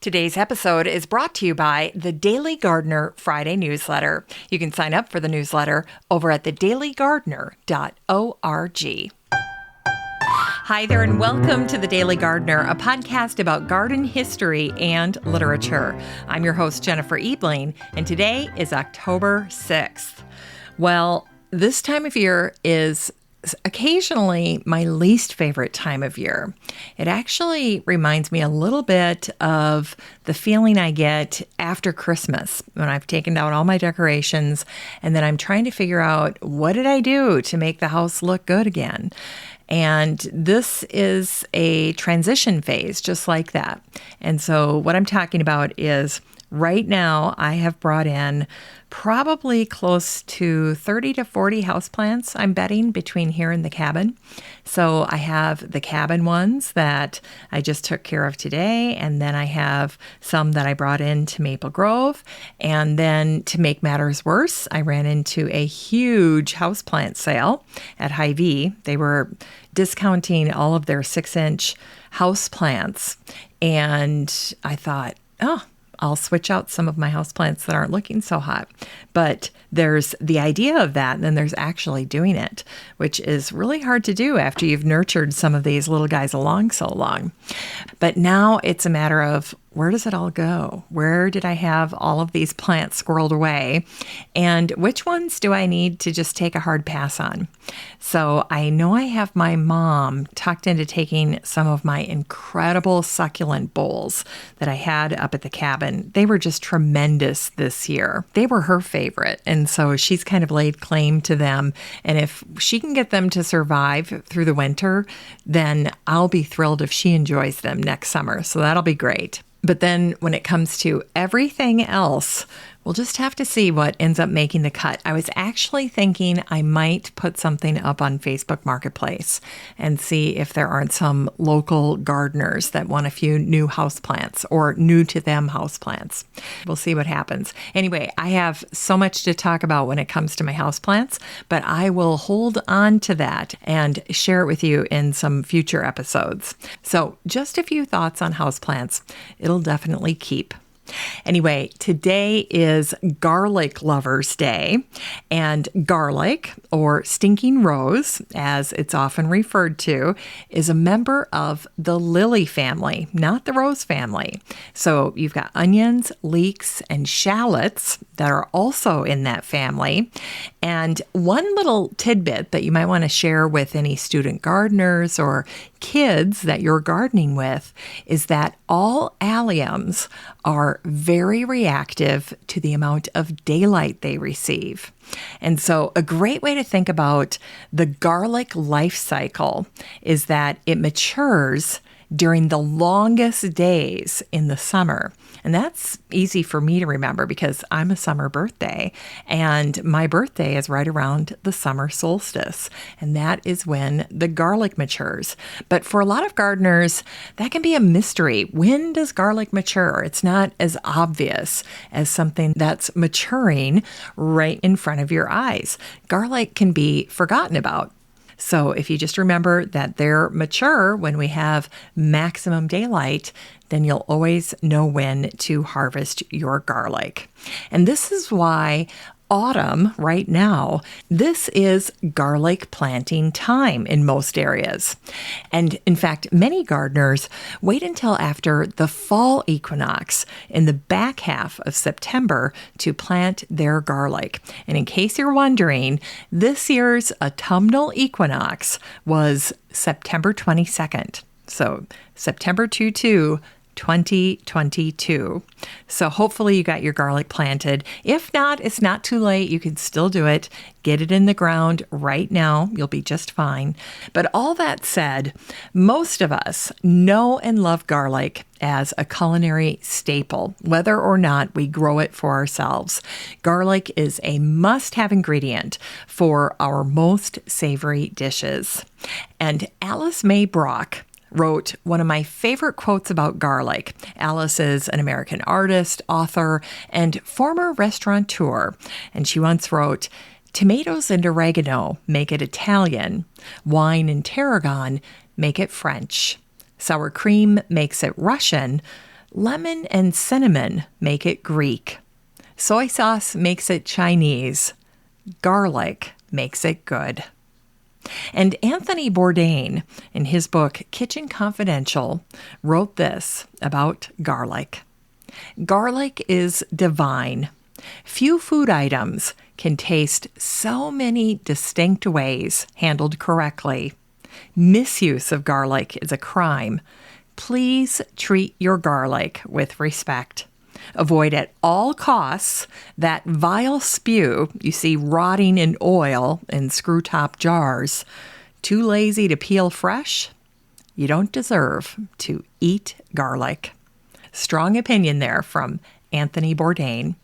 Today's episode is brought to you by the Daily Gardener Friday newsletter. You can sign up for the newsletter over at thedailygardener.org. Hi there, and welcome to The Daily Gardener, a podcast about garden history and literature. I'm your host, Jennifer Ebling, and today is October 6th. Well, this time of year is occasionally my least favorite time of year. It actually reminds me a little bit of the feeling I get after Christmas when I've taken down all my decorations and then I'm trying to figure out what did I do to make the house look good again. And this is a transition phase just like that. And so what I'm talking about is right now I have brought in probably close to 30 to 40 houseplants, I'm betting, between here and the cabin. So I have the cabin ones that I just took care of today, and then I have some that I brought into Maple Grove. And then to make matters worse, I ran into a huge houseplant sale at Hy-Vee. They were discounting all of their 6-inch houseplants, and I thought, I'll switch out some of my houseplants that aren't looking so hot. But there's the idea of that, and then there's actually doing it, which is really hard to do after you've nurtured some of these little guys along so long. But now it's a matter of, where does it all go? Where did I have all of these plants squirreled away? And which ones do I need to just take a hard pass on? So I know I have my mom tucked into taking some of my incredible succulent bowls that I had up at the cabin. They were just tremendous this year. They were her favorite. And so she's kind of laid claim to them. And if she can get them to survive through the winter, then I'll be thrilled if she enjoys them next summer. So that'll be great. But then when it comes to everything else, we'll just have to see what ends up making the cut. I was actually thinking I might put something up on Facebook Marketplace and see if there aren't some local gardeners that want a few new houseplants or new to them houseplants. We'll see what happens. Anyway, I have so much to talk about when it comes to my houseplants, but I will hold on to that and share it with you in some future episodes. So just a few thoughts on houseplants. It'll definitely keep. Anyway, today is Garlic Lovers Day, and garlic, or stinking rose, as it's often referred to, is a member of the lily family, not the rose family. So you've got onions, leeks, and shallots that are also in that family. And one little tidbit that you might want to share with any student gardeners or kids that you're gardening with is that all alliums are very reactive to the amount of daylight they receive. And so a great way to think about the garlic life cycle is that it matures during the longest days in the summer. And that's easy for me to remember because I'm a summer birthday, and my birthday is right around the summer solstice, and that is when the garlic matures. But for a lot of gardeners, that can be a mystery. When does garlic mature? It's not as obvious as something that's maturing right in front of your eyes. Garlic can be forgotten about. So if you just remember that they're mature when we have maximum daylight, then you'll always know when to harvest your garlic. And this is why autumn right now, this is garlic planting time in most areas. And in fact, many gardeners wait until after the fall equinox in the back half of September to plant their garlic. And in case you're wondering, this year's autumnal equinox was September 22nd. So September 22, 2022. So hopefully you got your garlic planted. If not, it's not too late. You can still do it. Get it in the ground right now. You'll be just fine. But all that said, most of us know and love garlic as a culinary staple, whether or not we grow it for ourselves. Garlic is a must-have ingredient for our most savory dishes. And Alice May Brock wrote one of my favorite quotes about garlic. Alice is an American artist, author, and former restaurateur. And she once wrote, "Tomatoes and oregano make it Italian. Wine and tarragon make it French. Sour cream makes it Russian. Lemon and cinnamon make it Greek. Soy sauce makes it Chinese. Garlic makes it good. And Anthony Bourdain, in his book Kitchen Confidential, wrote this about garlic. Garlic is divine. Few food items can taste so many distinct ways handled correctly. Misuse of garlic is a crime. Please treat your garlic with respect. Avoid at all costs that vile spew you see rotting in oil in screw-top jars. Too lazy to peel fresh? You don't deserve to eat garlic. Strong opinion there from Anthony Bourdain.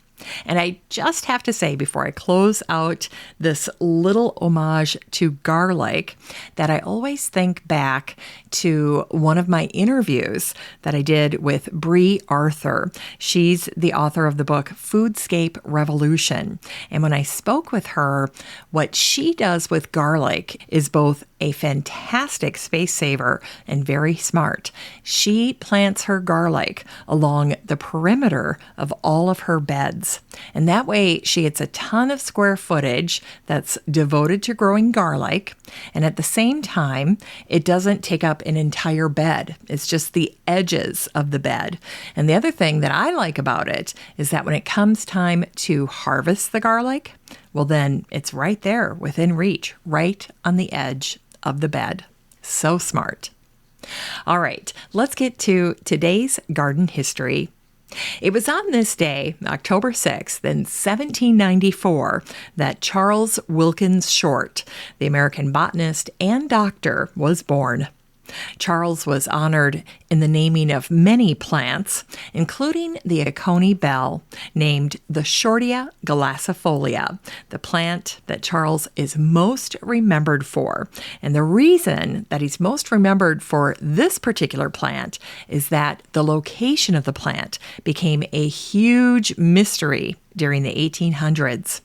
And I just have to say before I close out this little homage to garlic that I always think back to one of my interviews that I did with Brie Arthur. She's the author of the book Foodscape Revolution. And when I spoke with her, what she does with garlic is both a fantastic space saver and very smart. She plants her garlic along the perimeter of all of her beds. And that way she gets a ton of square footage that's devoted to growing garlic. And at the same time, it doesn't take up an entire bed. It's just the edges of the bed. And the other thing that I like about it is that when it comes time to harvest the garlic, well, then it's right there within reach, right on the edge of the bed. So smart. All right, let's get to today's garden history. It was on this day, October 6th, in 1794, that Charles Wilkins Short, the American botanist and doctor, was born. Charles was honored in the naming of many plants, including the Oconee bell, named the Shortia galasifolia, the plant that Charles is most remembered for. And the reason that he's most remembered for this particular plant is that the location of the plant became a huge mystery during the 1800s.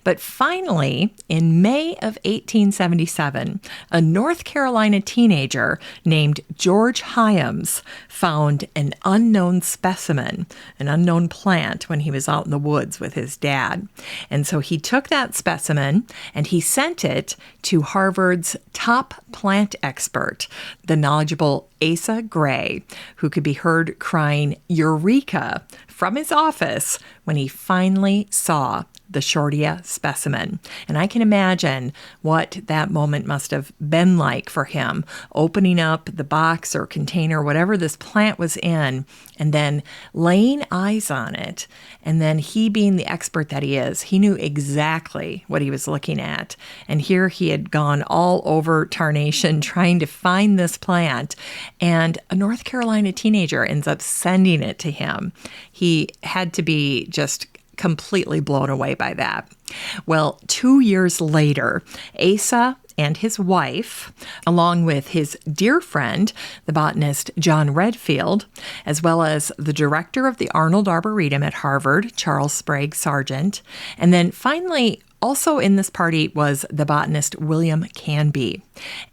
But finally, in May of 1877, a North Carolina teenager named George Hyams found an unknown specimen, an unknown plant, when he was out in the woods with his dad. And so he took that specimen and he sent it to Harvard's top plant expert, the knowledgeable Asa Gray, who could be heard crying "Eureka" from his office when he finally saw the Shortia specimen. And I can imagine what that moment must have been like for him, opening up the box or container, whatever this plant was in, and then laying eyes on it. And then he, being the expert that he is, he knew exactly what he was looking at. And here he had gone all over tarnation trying to find this plant. And a North Carolina teenager ends up sending it to him. He had to be just completely blown away by that. Well, 2 years later, Asa and his wife, along with his dear friend, the botanist John Redfield, as well as the director of the Arnold Arboretum at Harvard, Charles Sprague Sargent, and then finally also in this party was the botanist William Canby.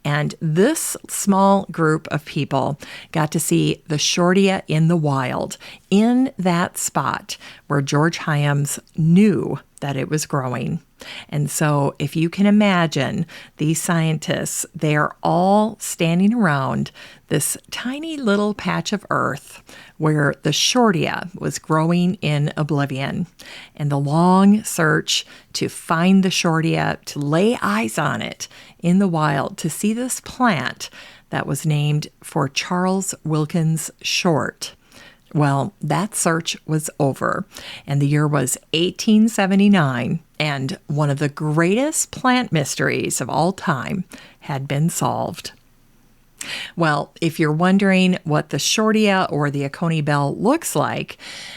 And this small group of people got to see the Shortia in the wild, in that spot where George Hyams knew that it was growing. And so if you can imagine, these scientists, they are all standing around this tiny little patch of earth where the Shortia was growing in oblivion. And the long search to find the Shortia, to lay eyes on it in the wild, to see this plant that was named for Charles Wilkins Short. Well, that search was over, and the year was 1879, and one of the greatest plant mysteries of all time had been solved. Well, if you're wondering what the Shortia or the Oconee bell looks like,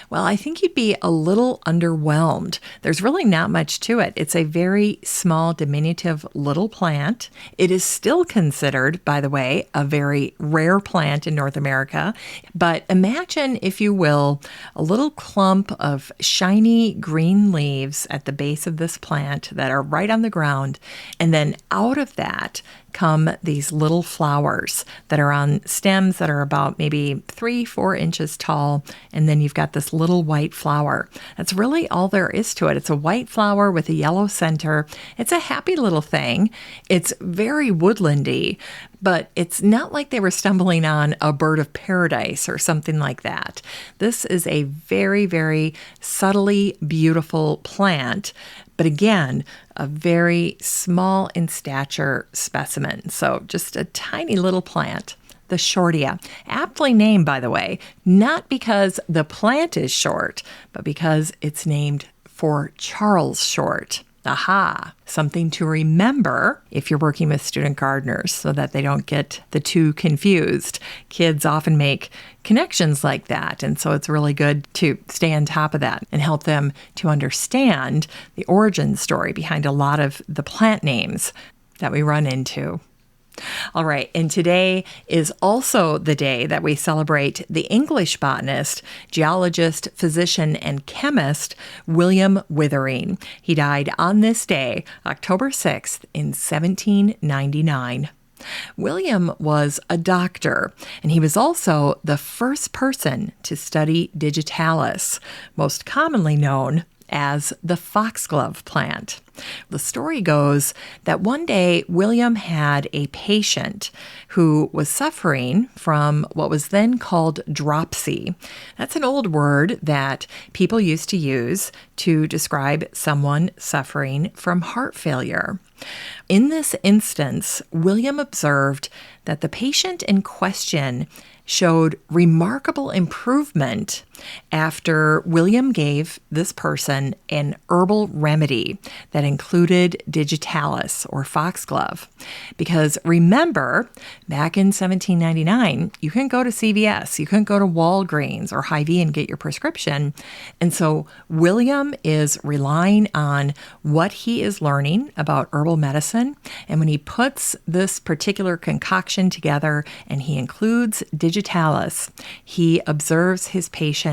well, I think you'd be a little underwhelmed. There's really not much to it. It's a very small, diminutive little plant. It is still considered, by the way, a very rare plant in North America. But imagine, if you will, a little clump of shiny green leaves at the base of this plant that are right on the ground. And then out of that come these little flowers that are on stems that are about maybe 3-4 inches tall, and then you've got this little white flower. That's really all there is to it. It's a white flower with a yellow center. It's a happy little thing. It's very woodlandy, but it's not like they were stumbling on a bird of paradise or something like that. This is a very, very subtly beautiful plant, but again, a very small in stature specimen. So just a tiny little plant. The shortia, aptly named, by the way, not because the plant is short, but because it's named for Charles Short. Aha, something to remember if you're working with student gardeners so that they don't get the two confused. Kids often make connections like that, and so it's really good to stay on top of that and help them to understand the origin story behind a lot of the plant names that we run into. All right, and today is also the day that we celebrate the English botanist, geologist, physician, and chemist, William Withering. He died on this day, October 6th, in 1799. William was a doctor, and he was also the first person to study digitalis, most commonly known as the foxglove plant. The story goes that one day William had a patient who was suffering from what was then called dropsy. That's an old word that people used to use to describe someone suffering from heart failure. In this instance, William observed that the patient in question showed remarkable improvement after William gave this person an herbal remedy that included digitalis, or foxglove. Because remember, back in 1799, you couldn't go to CVS, you couldn't go to Walgreens or Hy-Vee and get your prescription. And so William is relying on what he is learning about herbal medicine. And when he puts this particular concoction together and he includes digitalis, he observes his patient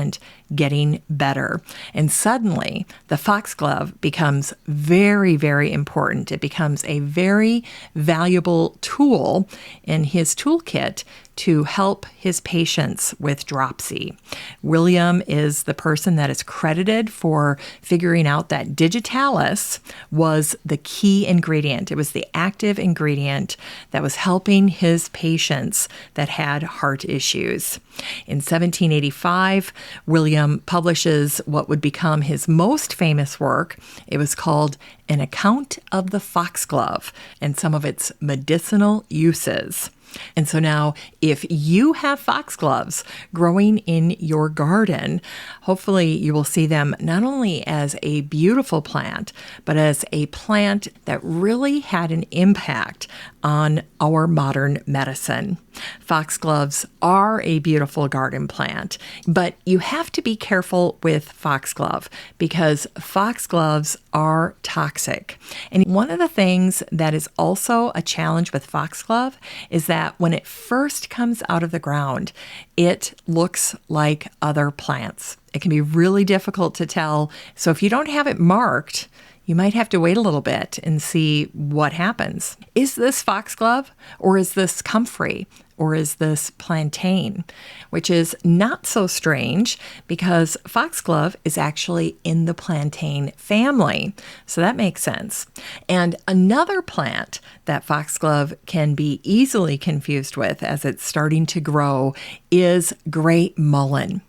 getting better. And suddenly, the foxglove becomes very, very important. It becomes a very valuable tool in his toolkit to help his patients with dropsy. William is the person that is credited for figuring out that digitalis was the key ingredient. It was the active ingredient that was helping his patients that had heart issues. In 1785, William publishes what would become his most famous work. It was called An Account of the Foxglove and some of its medicinal uses. And so now, if you have foxgloves growing in your garden, hopefully you will see them not only as a beautiful plant, but as a plant that really had an impact on our modern medicine. Foxgloves are a beautiful garden plant, but you have to be careful with foxglove because foxgloves are toxic. And one of the things that is also a challenge with foxglove is that when it first comes out of the ground, it looks like other plants. It can be really difficult to tell. So if you don't have it marked, you might have to wait a little bit and see what happens. Is this foxglove, or is this comfrey, or is this plantain? Which is not so strange because foxglove is actually in the plantain family. So that makes sense. And another plant that foxglove can be easily confused with as it's starting to grow is great mullein.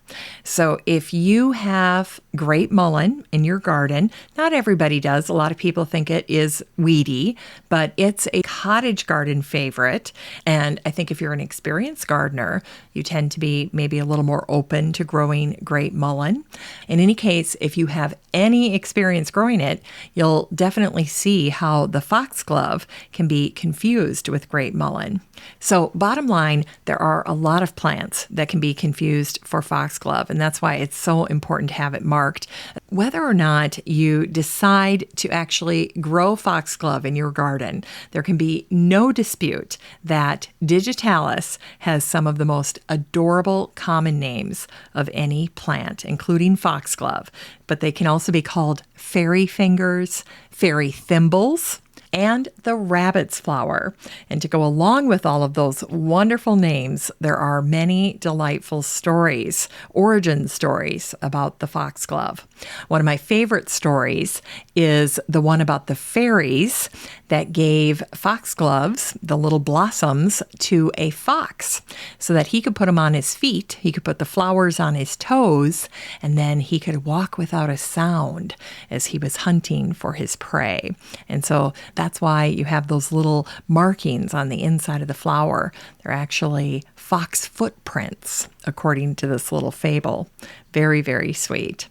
So if you have great mullein in your garden, not everybody does. A lot of people think it is weedy, but it's a cottage garden favorite. And I think if you're an experienced gardener, you tend to be maybe a little more open to growing great mullein. In any case, if you have any experience growing it, you'll definitely see how the foxglove can be confused with great mullein. So bottom line, there are a lot of plants that can be confused for foxglove, and that's why it's so important to have it marked. Whether or not you decide to actually grow foxglove in your garden, there can be no dispute that digitalis has some of the most adorable common names of any plant, including foxglove, but they can also be called fairy fingers, fairy thimbles, and the rabbit's flower. And to go along with all of those wonderful names, there are many delightful stories, origin stories about the foxglove. One of my favorite stories is the one about the fairies that gave foxgloves, the little blossoms, to a fox so that he could put them on his feet, he could put the flowers on his toes, and then he could walk without a sound as he was hunting for his prey. And so that's why you have those little markings on the inside of the flower. They're actually fox footprints, according to this little fable. Very, very sweet.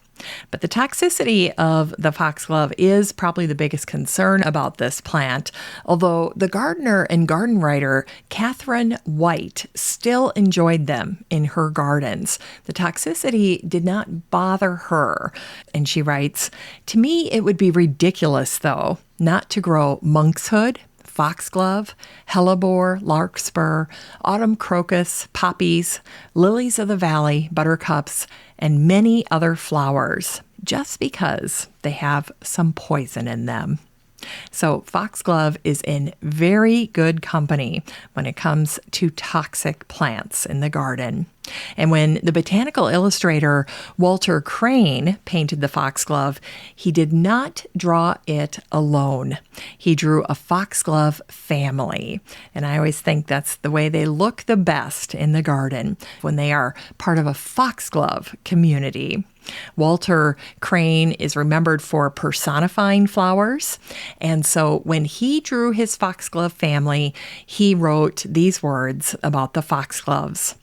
But the toxicity of the foxglove is probably the biggest concern about this plant, although the gardener and garden writer Catherine White still enjoyed them in her gardens. The toxicity did not bother her, and she writes, "To me, it would be ridiculous, though, not to grow monkshood, foxglove, hellebore, larkspur, autumn crocus, poppies, lilies of the valley, buttercups, and many other flowers, just because they have some poison in them." So foxglove is in very good company when it comes to toxic plants in the garden. And when the botanical illustrator Walter Crane painted the foxglove, he did not draw it alone. He drew a foxglove family. And I always think that's the way they look the best in the garden, when they are part of a foxglove community. Walter Crane is remembered for personifying flowers, and so when he drew his foxglove family, he wrote these words about the foxgloves.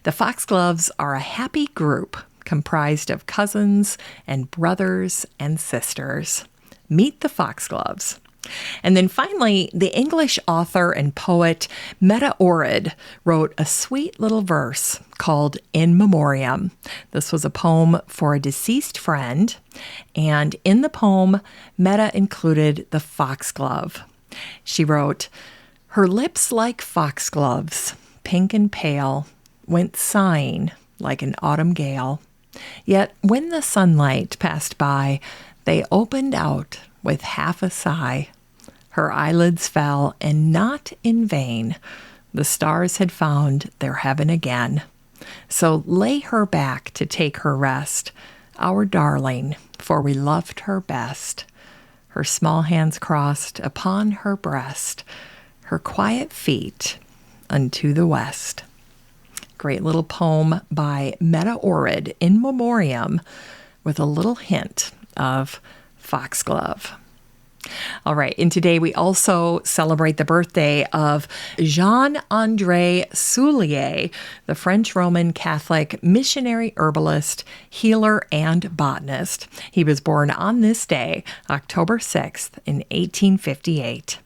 "The foxgloves are a happy group comprised of cousins and brothers and sisters. Meet the foxgloves." And then finally, the English author and poet Meta Orid wrote a sweet little verse called In Memoriam. This was a poem for a deceased friend, and in the poem, Meta included the foxglove. She wrote, "Her lips like foxgloves, pink and pale, went sighing like an autumn gale. Yet when the sunlight passed by, they opened out with half a sigh. Her eyelids fell, and not in vain. The stars had found their heaven again. So lay her back to take her rest, our darling, for we loved her best. Her small hands crossed upon her breast, her quiet feet unto the west." Great little poem by Meta Orid, In Memoriam, with a little hint of foxglove. All right, and today we also celebrate the birthday of Jean-André Soulier, the French Roman Catholic missionary, herbalist, healer, and botanist. He was born on this day, October 6th, in 1858.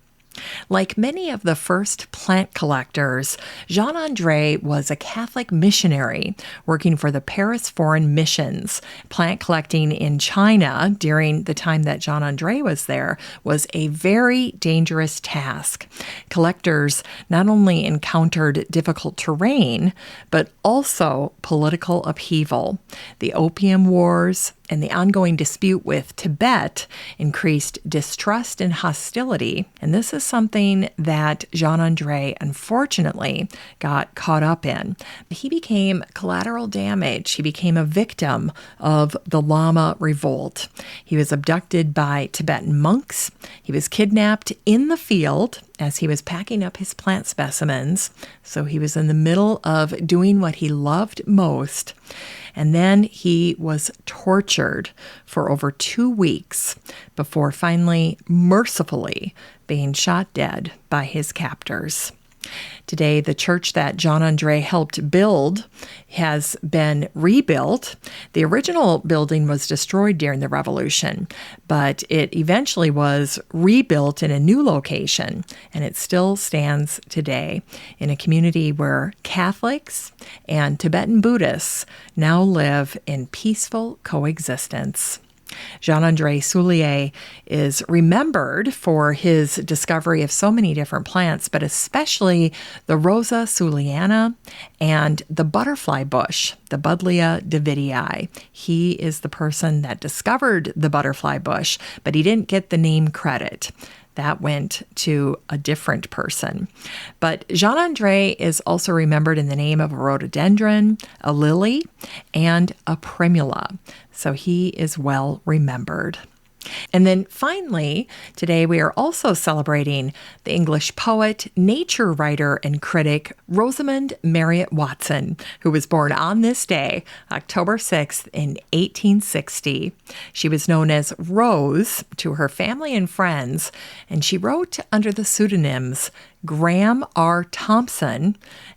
Like many of the first plant collectors, Jean-André was a Catholic missionary working for the Paris Foreign Missions. Plant collecting in China during the time that Jean-André was there was a very dangerous task. Collectors not only encountered difficult terrain, but also political upheaval. The Opium Wars and the ongoing dispute with Tibet increased distrust and hostility. And this is something that Jean-André, unfortunately, got caught up in. He became collateral damage. He became a victim of the Lama revolt. He was abducted by Tibetan monks. He was kidnapped in the field as he was packing up his plant specimens. So he was in the middle of doing what he loved most. And then he was tortured for over 2 weeks before finally, mercifully, being shot dead by his captors. Today, the church that Jean-André helped build has been rebuilt. The original building was destroyed during the Revolution, but it eventually was rebuilt in a new location, and it still stands today in a community where Catholics and Tibetan Buddhists now live in peaceful coexistence. Jean-André Soulier is remembered for his discovery of so many different plants, but especially the Rosa Souliana and the butterfly bush, the Buddleia davidii. He is the person that discovered the butterfly bush, but he didn't get the name credit. that went to a different person. But Jean-André is also remembered in the name of a rhododendron, a lily, and a primula. So he is well remembered. And then finally, today we are also celebrating the English poet, nature writer, and critic Rosamund Marriott Watson, who was born on this day, October 6th, in 1860. She was known as Rose to her family and friends, and she wrote under the pseudonyms Graham R. Thompson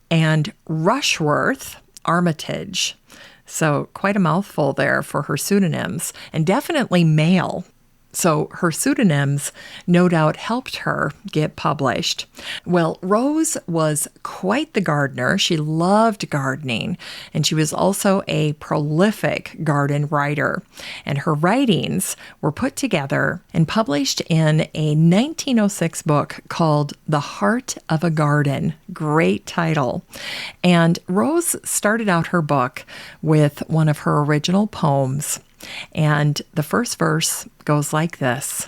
and Rushworth Armitage. So quite a mouthful there for her pseudonyms, and definitely male. So her pseudonyms no doubt helped her get published. Well, Rose was quite the gardener. She loved gardening, and she was also a prolific garden writer. And her writings were put together and published in a 1906 book called The Heart of a Garden. Great title. And Rose started out her book with one of her original poems. And the first verse goes like this.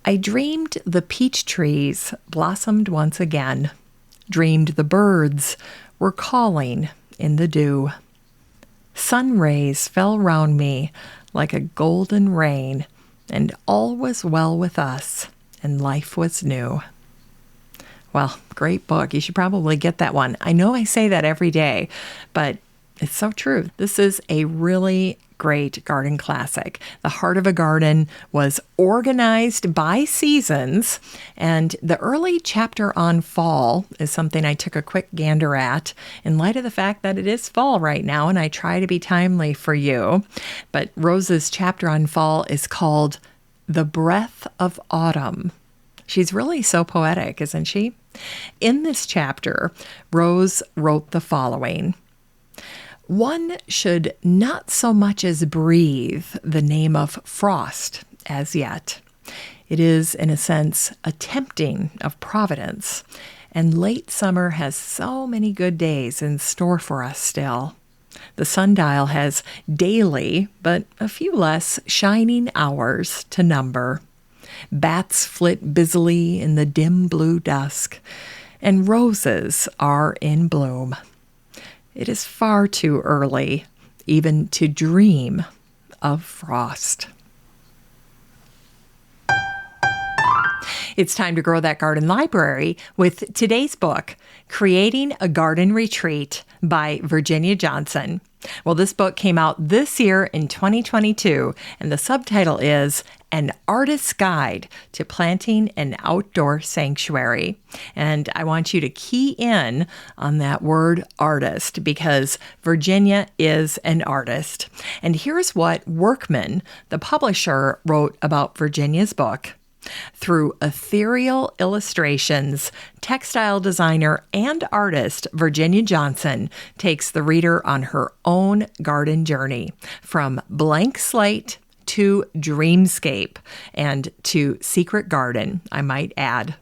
I dreamed the peach trees blossomed once again, dreamed the birds were calling in the dew. Sun rays fell round me like a golden rain, and all was well with us, and life was new. Well, great book. You should probably get that one. I know I say that every day, but it's so true. This is a really great garden classic. The Heart of a Garden was organized by seasons, and the early chapter on fall is something I took a quick gander at in light of the fact that it is fall right now, and I try to be timely for you. But Rose's chapter on fall is called The Breath of Autumn. She's really so poetic, isn't she? In this chapter, Rose wrote the following. One should not so much as breathe the name of frost as yet. It is, in a sense, a tempting of Providence, and late summer has so many good days in store for us still. The sundial has daily, but a few less, shining hours to number. Bats flit busily in the dim blue dusk, and roses are in bloom. It is far too early even to dream of frost. It's time to grow that garden library with today's book, Creating a Garden Retreat by Virginia Johnson. Well, this book came out this year in 2022, and the subtitle is An Artist's Guide to Planting an Outdoor Sanctuary. And I want you to key in on that word artist, because Virginia is an artist. And here's what Workman, the publisher, wrote about Virginia's book. Through ethereal illustrations, textile designer and artist Virginia Johnson takes the reader on her own garden journey, from blank slate to dreamscape and to secret garden, I might add.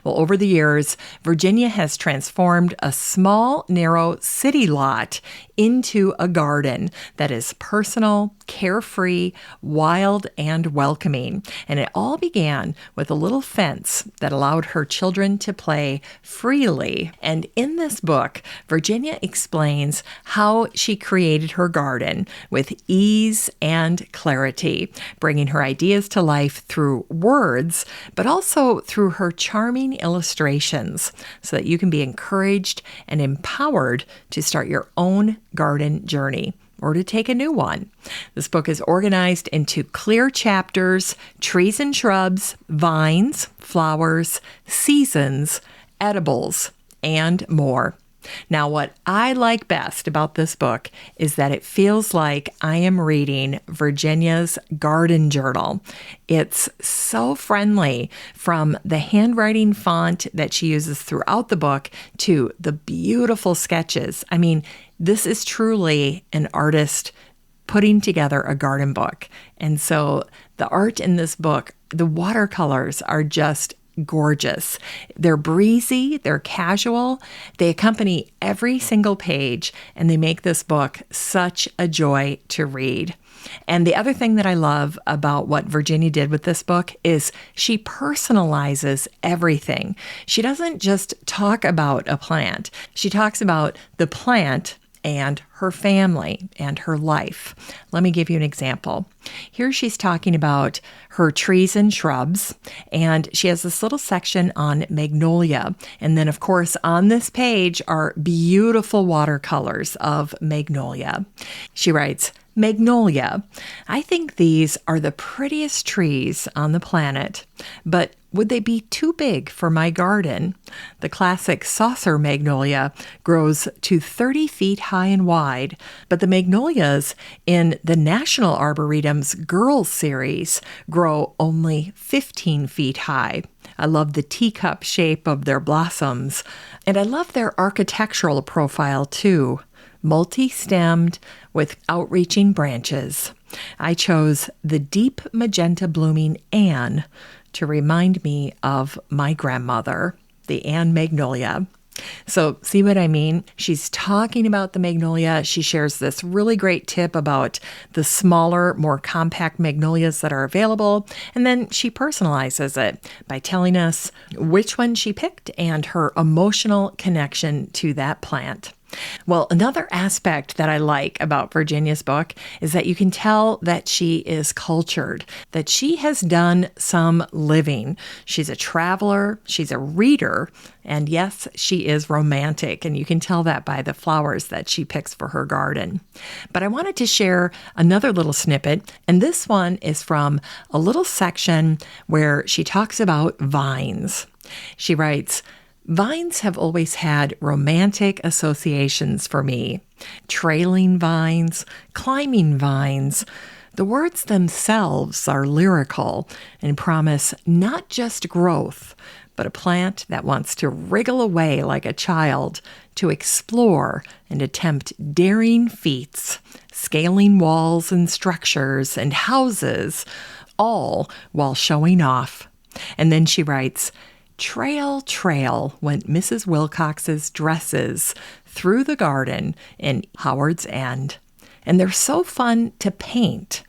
Well, over the years, Virginia has transformed a small, narrow city lot into a garden that is personal, carefree, wild, and welcoming. And it all began with a little fence that allowed her children to play freely. And in this book, Virginia explains how she created her garden with ease and clarity, bringing her ideas to life through words, but also through her charming illustrations, so that you can be encouraged and empowered to start your own garden journey or to take a new one. This book is organized into clear chapters, trees and shrubs, vines, flowers, seasons, edibles, and more. Now, what I like best about this book is that it feels like I am reading Virginia's garden journal. It's so friendly, from the handwriting font that she uses throughout the book to the beautiful sketches. I mean, this is truly an artist putting together a garden book. And so the art in this book, the watercolors are just gorgeous. They're breezy, they're casual, they accompany every single page, and they make this book such a joy to read. And the other thing that I love about what Virginia did with this book is she personalizes everything. She doesn't just talk about a plant. She talks about the plant and her family and her life. Let me give you an example. Here she's talking about her trees and shrubs, and she has this little section on magnolia. And then, of course, on this page are beautiful watercolors of magnolia. She writes, "Magnolia. I think these are the prettiest trees on the planet, but would they be too big for my garden? The classic saucer magnolia grows to 30 feet high and wide, but the magnolias in the National Arboretum's Girls series grow only 15 feet high. I love the teacup shape of their blossoms, and I love their architectural profile too. Multi-stemmed with outreaching branches. I chose the deep magenta blooming Anne to remind me of my grandmother, the Anne magnolia." So see what I mean? She's talking about the magnolia. She shares this really great tip about the smaller, more compact magnolias that are available. And then she personalizes it by telling us which one she picked and her emotional connection to that plant. Well, another aspect that I like about Virginia's book is that you can tell that she is cultured, that she has done some living. She's a traveler, she's a reader, and yes, she is romantic, and you can tell that by the flowers that she picks for her garden. But I wanted to share another little snippet, and this one is from a little section where she talks about vines. She writes, "Vines have always had romantic associations for me. Trailing vines, climbing vines. The words themselves are lyrical and promise not just growth, but a plant that wants to wriggle away like a child, to explore and attempt daring feats, scaling walls and structures and houses, all while showing off." And then she writes, "Trail, trail went Mrs. Wilcox's dresses through the garden in Howard's End. And they're so fun to paint.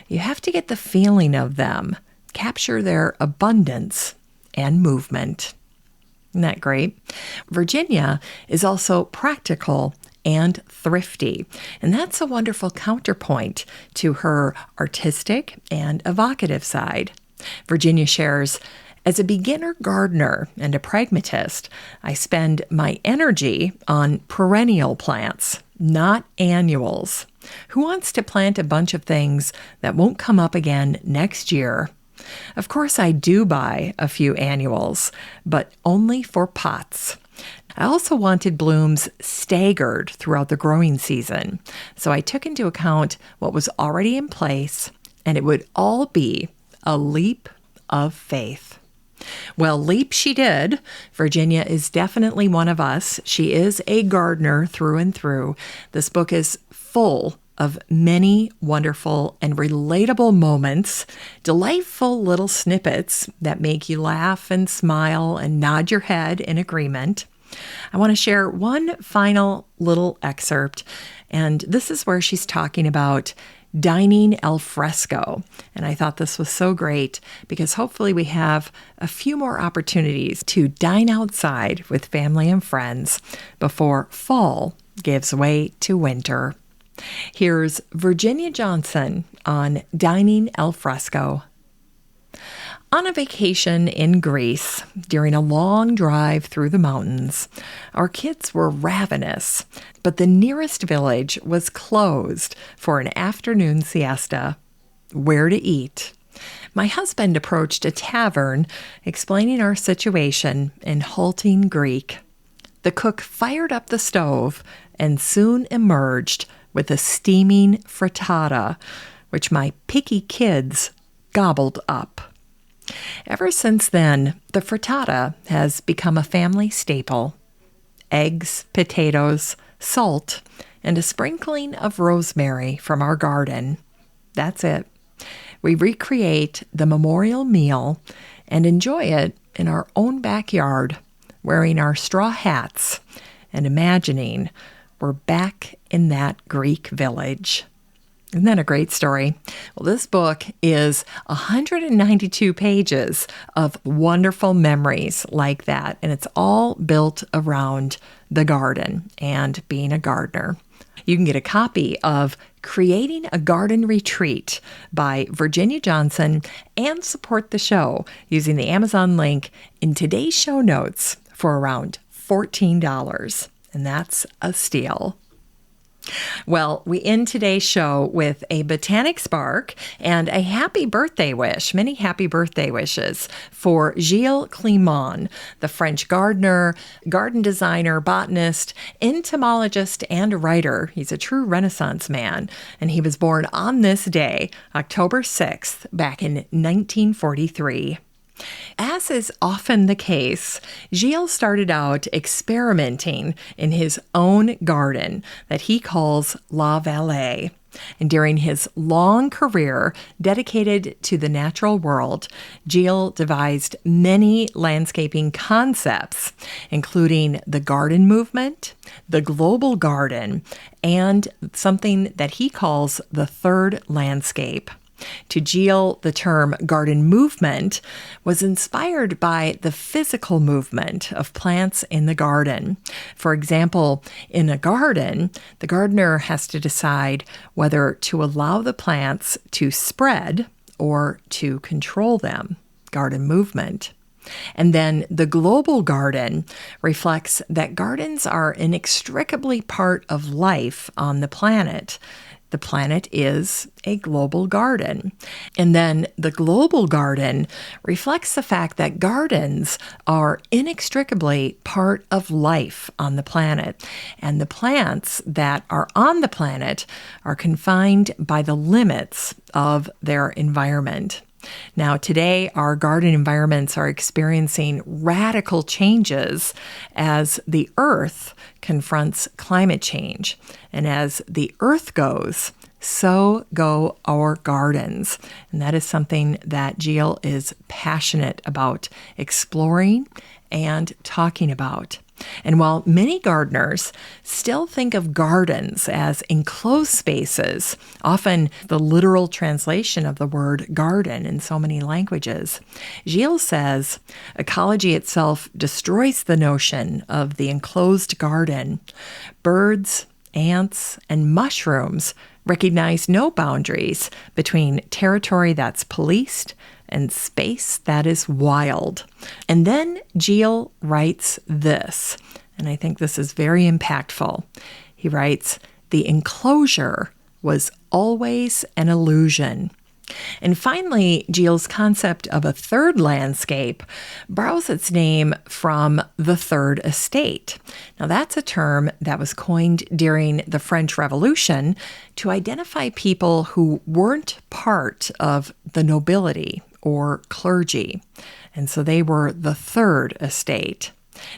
You have to get the feeling of them, capture their abundance and movement." Isn't that great? Virginia is also practical and thrifty, and that's a wonderful counterpoint to her artistic and evocative side. Virginia shares, "As a beginner gardener and a pragmatist, I spend my energy on perennial plants, not annuals. Who wants to plant a bunch of things that won't come up again next year? Of course, I do buy a few annuals, but only for pots. I also wanted blooms staggered throughout the growing season, so I took into account what was already in place, and it would all be a leap of faith." Well, leap she did. Virginia is definitely one of us. She is a gardener through and through. This book is full of many wonderful and relatable moments, delightful little snippets that make you laugh and smile and nod your head in agreement. I want to share one final little excerpt, and this is where she's talking about dining al fresco. And I thought this was so great because hopefully we have a few more opportunities to dine outside with family and friends before fall gives way to winter. Here's Virginia Johnson on dining al fresco. On a vacation in Greece, during a long drive through the mountains, our kids were ravenous, but the nearest village was closed for an afternoon siesta. Where to eat? My husband approached a tavern, explaining our situation in halting Greek. The cook fired up the stove and soon emerged with a steaming frittata, which my picky kids gobbled up. Ever since then, the frittata has become a family staple. Eggs, potatoes, salt, and a sprinkling of rosemary from our garden. That's it. We recreate the memorial meal and enjoy it in our own backyard, wearing our straw hats and imagining we're back in that Greek village. Isn't that a great story? Well, this book is 192 pages of wonderful memories like that, and it's all built around the garden and being a gardener. You can get a copy of Creating a Garden Retreat by Virginia Johnson and support the show using the Amazon link in today's show notes for around $14, and that's a steal. Well, we end today's show with a Botanic Spark and a happy birthday wish, many happy birthday wishes for Gilles Clément, the French gardener, garden designer, botanist, entomologist, and writer. He's a true Renaissance man, and he was born on this day, October 6th, back in 1943. As is often the case, Gilles started out experimenting in his own garden that he calls La Vallée. And during his long career dedicated to the natural world, Gilles devised many landscaping concepts, including the garden movement, the global garden, and something that he calls the third landscape. To Gilles, the term garden movement was inspired by the physical movement of plants in the garden. For example, in a garden, the gardener has to decide whether to allow the plants to spread or to control them. Garden movement. And then the global garden reflects that gardens are inextricably part of life on the planet. The planet is a global garden. And then the global garden reflects the fact that gardens are inextricably part of life on the planet. And the plants that are on the planet are confined by the limits of their environment. Now, today, our garden environments are experiencing radical changes as the Earth confronts climate change. And as the Earth goes, so go our gardens. And that is something that Gilles is passionate about exploring and talking about. And while many gardeners still think of gardens as enclosed spaces, often the literal translation of the word garden in so many languages, Gilles says ecology itself destroys the notion of the enclosed garden. Birds, ants, and mushrooms recognize no boundaries between territory that's policed and space that is wild. And then Gilles writes this, and I think this is very impactful. He writes, "The enclosure was always an illusion." And finally, Gilles' concept of a third landscape borrows its name from the Third Estate. Now, that's a term that was coined during the French Revolution to identify people who weren't part of the nobility or clergy. And so they were the Third Estate.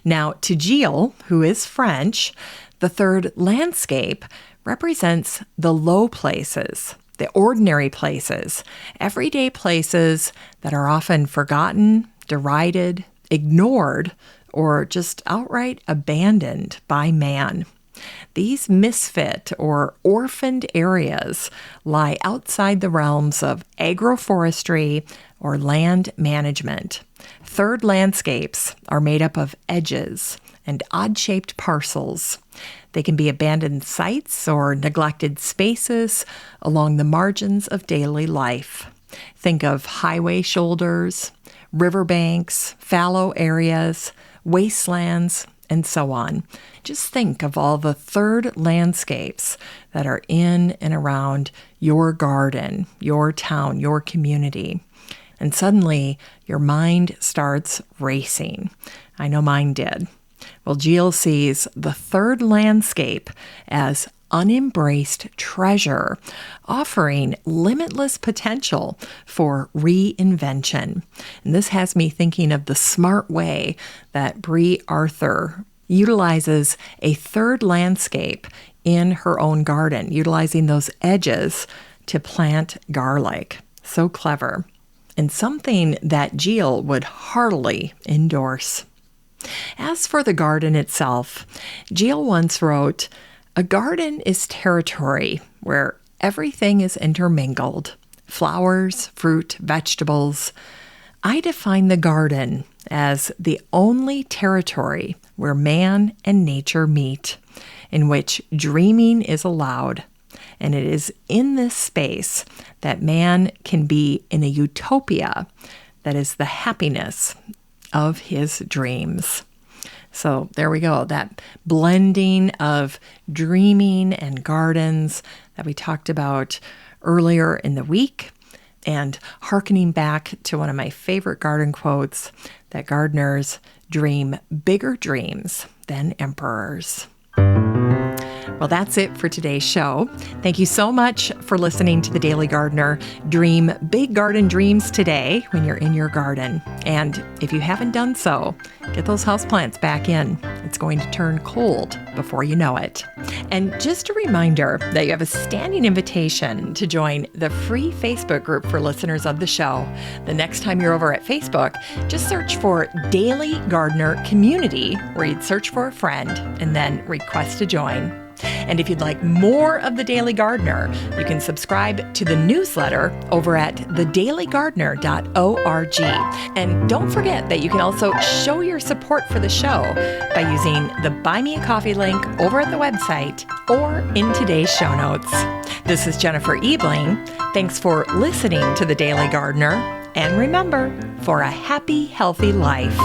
Now, to Gilles, who is French, the third landscape represents the low places, the ordinary places, everyday places that are often forgotten, derided, ignored, or just outright abandoned by man. These misfit or orphaned areas lie outside the realms of agroforestry or land management. Third landscapes are made up of edges and odd-shaped parcels. They can be abandoned sites or neglected spaces along the margins of daily life. Think of highway shoulders, riverbanks, fallow areas, wastelands, and so on. Just think of all the third landscapes that are in and around your garden, your town, your community. And suddenly, your mind starts racing. I know mine did. Well, Gilles sees the third landscape as unembraced treasure, offering limitless potential for reinvention. And this has me thinking of the smart way that Brie Arthur utilizes a third landscape in her own garden, utilizing those edges to plant garlic. So clever. and something that Jill would heartily endorse. As for the garden itself, Jill once wrote, "A garden is territory where everything is intermingled. Flowers, fruit, vegetables. I define the garden as the only territory where man and nature meet, in which dreaming is allowed. And it is in this space that man can be in a utopia that is the happiness of his dreams." So there we go, that blending of dreaming and gardens that we talked about earlier in the week, and hearkening back to one of my favorite garden quotes, that gardeners dream bigger dreams than emperors. Well, that's it for today's show. Thank you so much for listening to The Daily Gardener. Dream big garden dreams today when you're in your garden. And if you haven't done so, get those houseplants back in. It's going to turn cold before you know it. And just a reminder that you have a standing invitation to join the free Facebook group for listeners of the show. The next time you're over at Facebook, just search for Daily Gardener Community, where you'd search for a friend and then request to join. And if you'd like more of The Daily Gardener, you can subscribe to the newsletter over at thedailygardener.org. And don't forget that you can also show your support for the show by using the Buy Me a Coffee link over at the website or in today's show notes. This is Jennifer Ebling. Thanks for listening to The Daily Gardener. And remember, for a happy, healthy life,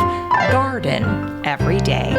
garden every day.